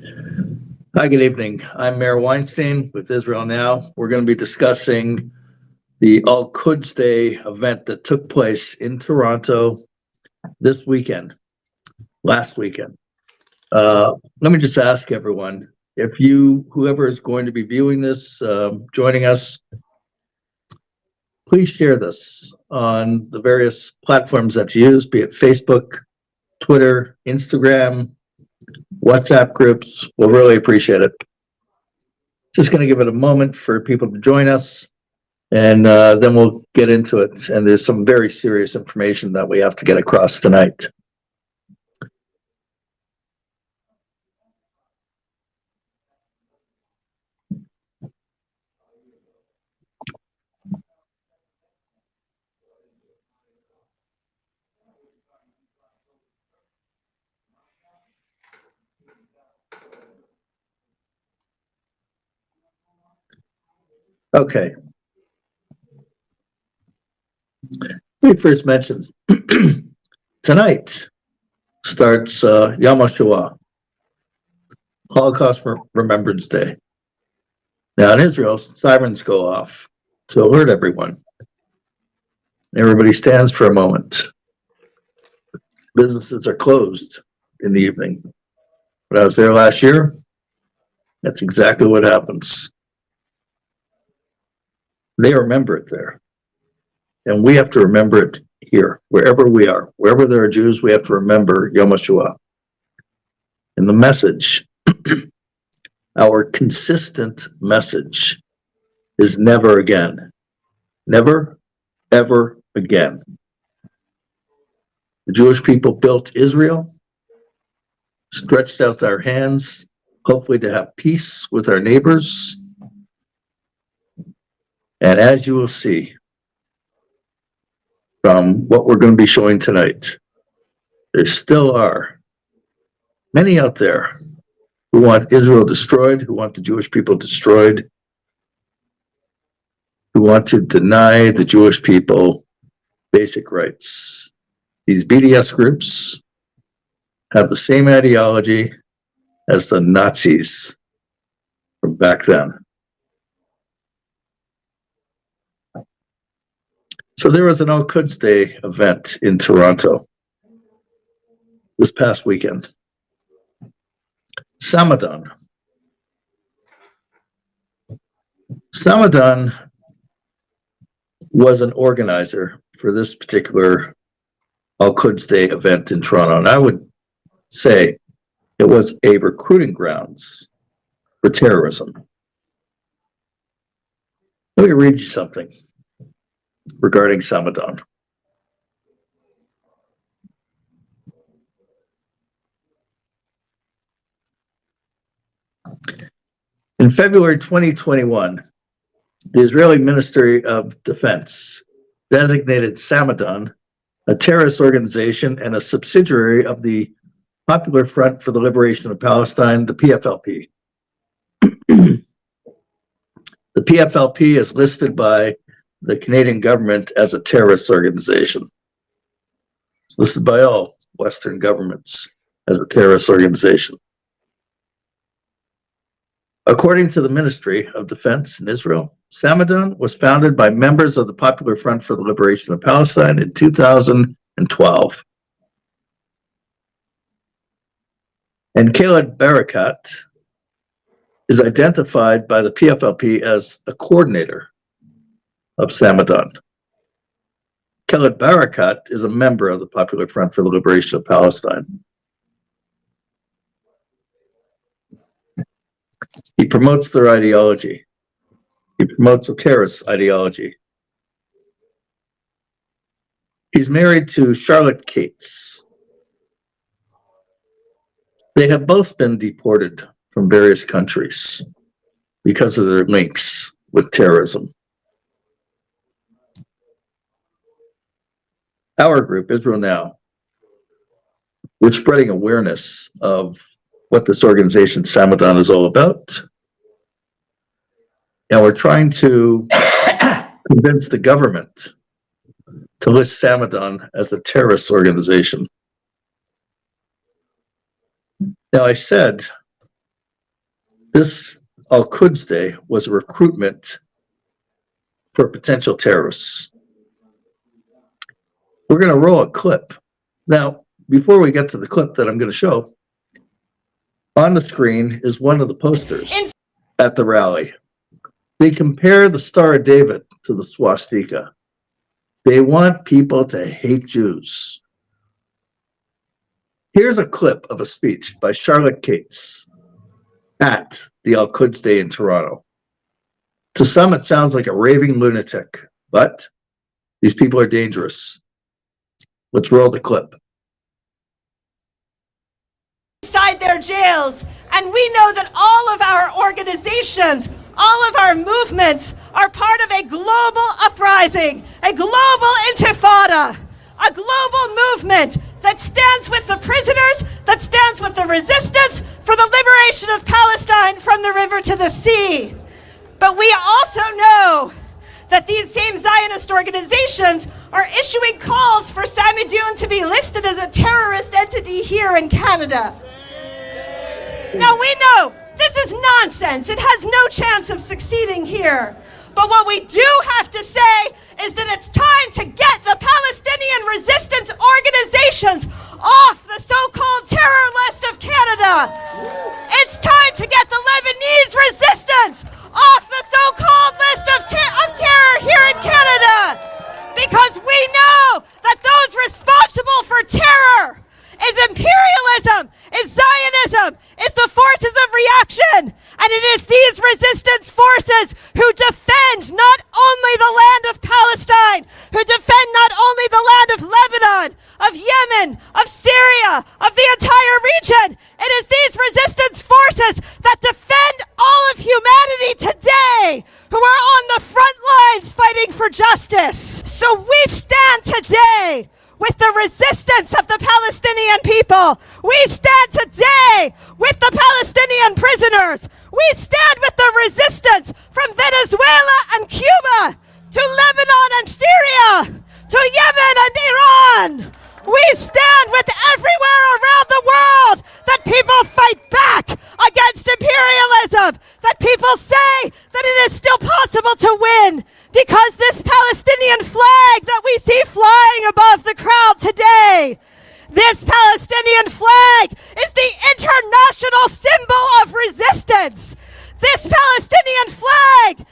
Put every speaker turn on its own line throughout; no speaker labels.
Hi, good evening. I'm Mayor Weinstein with Israel Now. We're going to be discussing the Al-Quds Day event that took place in Toronto this weekend, last weekend. Let me just ask everyone, if whoever is going to be viewing this, joining us, please share this on the various platforms that you use, be it Facebook, Twitter, Instagram, WhatsApp groups. We'll really appreciate it. Just going to give it a moment for people to join us, and then we'll get into it. And there's some very serious information that we have to get across tonight. Okay. We first mentioned tonight starts Yom HaShoah, Holocaust Remembrance Day. Now in Israel, sirens go off to alert everyone. Everybody stands for a moment. Businesses are closed in the evening. When I was there last year, that's exactly what happens. They remember it there. And we have to remember it here, wherever we are. Wherever there are Jews, we have to remember Yom HaShoah. And the message, our consistent message, is never again. Never, ever again. The Jewish people built Israel, stretched out our hands, hopefully to have peace with our neighbors. And as you will see from what we're going to be showing tonight, there still are many out there who want Israel destroyed, who want the Jewish people destroyed, who want to deny the Jewish people basic rights. These BDS groups have the same ideology as the Nazis from back then. So there was an Al-Quds Day event in Toronto this past weekend. Samidoun. Samidoun was an organizer for this particular Al-Quds Day event in Toronto, and I would say it was a recruiting grounds for terrorism. Let me read you something regarding Samidoun. In February 2021, the Israeli Ministry of Defense designated Samidoun a terrorist organization and a subsidiary of the Popular Front for the Liberation of Palestine, the PFLP. The PFLP is listed by the Canadian government as a terrorist organization. It's listed by all Western governments as a terrorist organization. According to the Ministry of Defense in Israel, Samidoun was founded by members of the Popular Front for the Liberation of Palestine in 2012. And Khaled Barakat is identified by the PFLP as a coordinator of Samidoun. Khaled Barakat is a member of the Popular Front for the Liberation of Palestine. He promotes their ideology. He promotes a terrorist ideology. He's married to Charlotte Cates. They have both been deported from various countries because of their links with terrorism. Our group, Israel Now, we're spreading awareness of what this organization Samidoun is all about. And we're trying to convince the government to list Samidoun as a terrorist organization. Now, I said This Al-Quds Day was a recruitment for potential terrorists. We're going to roll a clip. Now, before we get to the clip that I'm going to show, on the screen is one of the posters at the rally. They compare the Star of David to the swastika. They want people to hate Jews. Here's a clip of a speech by Charlotte Cates at the Al-Quds Day in Toronto. To some, it sounds like a raving lunatic, but these people are dangerous. Let's roll the clip.
Inside their jails, and we know that all of our organizations, all of our movements are part of a global uprising, a global intifada, a global movement that stands with the prisoners, that stands with the resistance for the liberation of Palestine from the river to the sea. But we also know that these same Zionist organizations are issuing calls for Samidoun to be listed as a terrorist entity here in Canada. Now we know this is nonsense. It has no chance of succeeding here. But what we do have to say is that it's time to get the Palestinian resistance organizations off the so-called terror list of Canada. It's time to get the Lebanese resistance off the so-called list of terror here in Canada. Because we know that those responsible for terror is imperialism, is Zionism, is the forces of reaction, and it is these resistance forces who defend not only the land of Palestine, who defend not only the land of Lebanon, of Yemen, of Syria, of the entire region. It is these resistance forces that defend all of humanity today, who are on the front lines fighting for justice. So we stand today with the resistance of the Palestinian people. We stand today with the Palestinian prisoners. We stand with the resistance from Venezuela and Cuba to Lebanon and Syria to Yemen and Iran. We stand with everywhere around the world that people fight back against imperialism, that people say that it is still possible to win, because this Palestinian flag that we see flying above the crowd today, this Palestinian flag is the international symbol of resistance. This Palestinian flag,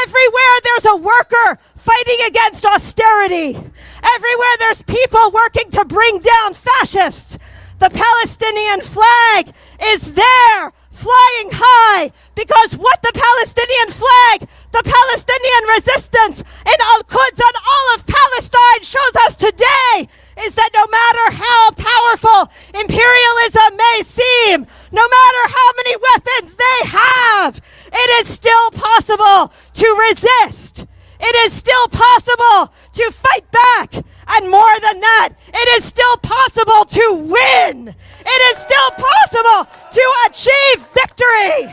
everywhere there's a worker fighting against austerity, everywhere there's people working to bring down fascists, the Palestinian flag is there flying high, because what the Palestinian flag, the Palestinian resistance in Al-Quds and all of Palestine shows us today is that no matter how powerful imperialism may seem, no matter how many weapons they have, it is still possible to resist. It is still possible to fight back. And more than that, it is still possible to win. It is still possible to achieve victory.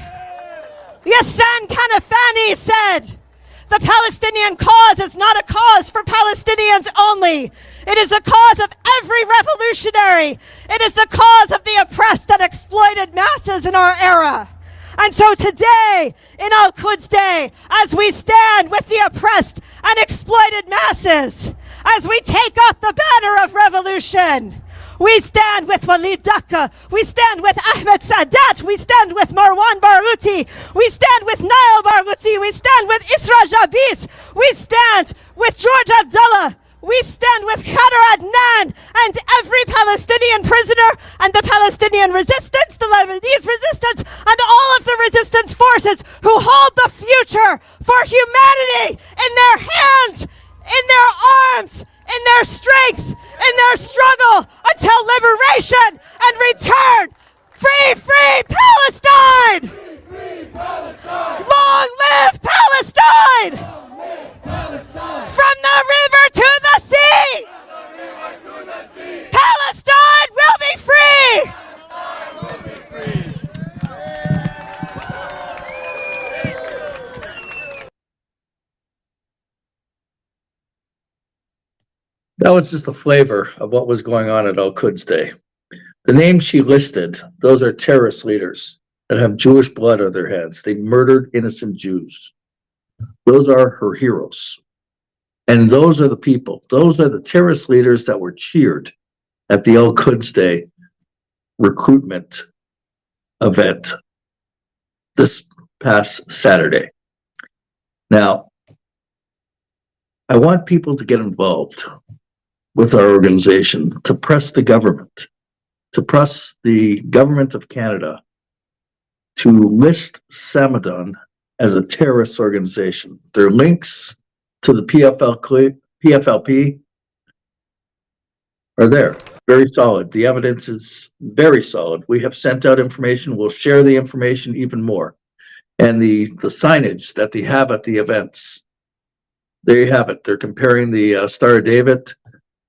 Yassan Kanafani said, the Palestinian cause is not a cause for Palestinians only. It is the cause of every revolutionary. It is the cause of the oppressed and exploited masses in our era. And so today, in Al-Quds Day, as we stand with the oppressed and exploited masses, as we take up the banner of revolution, we stand with Walid Daqqa, we stand with Ahmed Sadat, we stand with Marwan Barghouti, we stand with Nail Barghouti, we stand with Isra Jabis, we stand with George Abdullah, we stand with Khadr Adnan and every Palestinian prisoner and the Palestinian resistance, the Lebanese resistance, and all of the resistance forces who hold the future for humanity in their hands, in their arms, in their strength, in their struggle until liberation and return. Free, free Palestine! Free, free Palestine! Long live Palestine! Long live Palestine! From the river to the sea! Palestine will be free! Palestine will be free!
That was just a flavor of what was going on at Al-Quds Day. The names she listed, those are terrorist leaders. that have Jewish blood on their hands. They murdered innocent Jews. Those are her heroes. And those are the people, those are the terrorist leaders that were cheered at the Al-Quds Day recruitment event this past Saturday. Now, I want people to get involved with our organization, to press the government, to press the government of Canada to list Samidoun as a terrorist organization. Their links to the PFLP are there. Very solid. The evidence is very solid. We have sent out information. We'll share the information even more. And the signage that they have at the events, there you have it. They're comparing the Star of David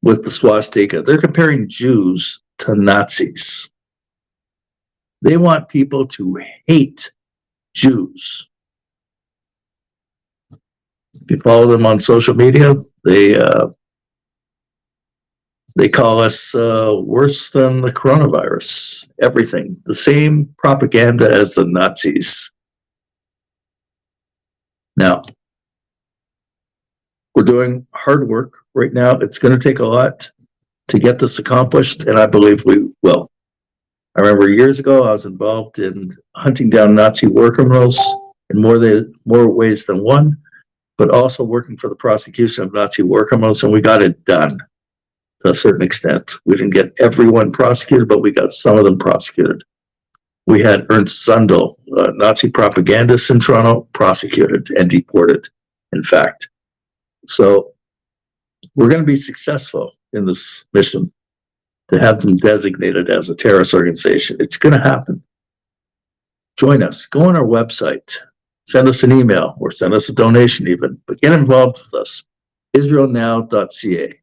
with the swastika. They're comparing Jews to Nazis. They want people to hate Jews. If you follow them on social media, they call us worse than the coronavirus. Everything. The same propaganda as the Nazis. Now, we're doing hard work right now. It's going to take a lot to get this accomplished, and I believe we will. I remember years ago, I was involved in hunting down Nazi war criminals in more ways than one, but also working for the prosecution of Nazi war criminals, and we got it done to a certain extent. We didn't get everyone prosecuted, but we got some of them prosecuted. We had Ernst Zundel, a Nazi propagandist in Toronto, prosecuted and deported, in fact. So we're going to be successful in this mission to have them designated as a terrorist organization. It's going to happen. Join us. Go on our website. Send us an email or send us a donation even. But get involved with us. israelnow.ca.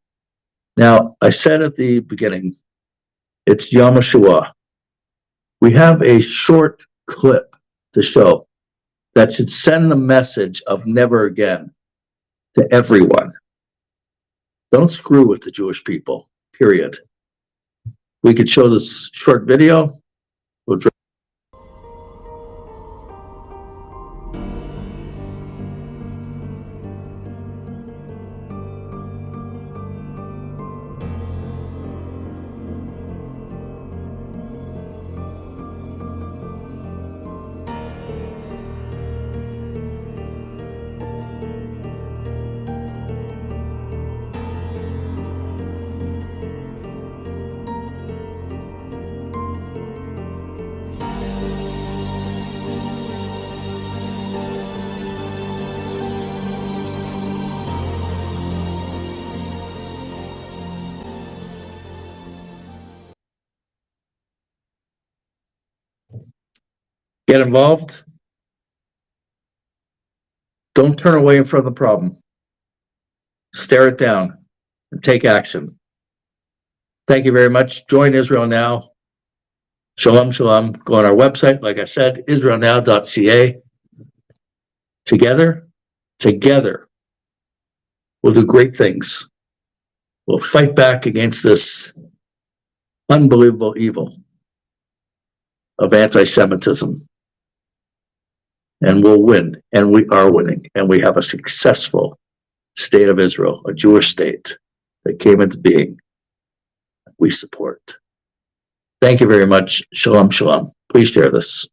Now, I said at the beginning, it's Yom HaShoah. We have a short clip to show that should send the message of never again to everyone. Don't screw with the Jewish people, period. We could show this short video. We'll get involved. Don't turn away from the problem. Stare it down and take action. Thank you very much. Join Israel Now. Shalom, shalom. Go on our website, like I said, israelnow.ca. Together, we'll do great things. We'll fight back against this unbelievable evil of anti-Semitism. And we'll win, and we are winning, and we have a successful state of Israel, a Jewish state that came into being. We support. Thank you very much. Shalom, shalom. Please share this.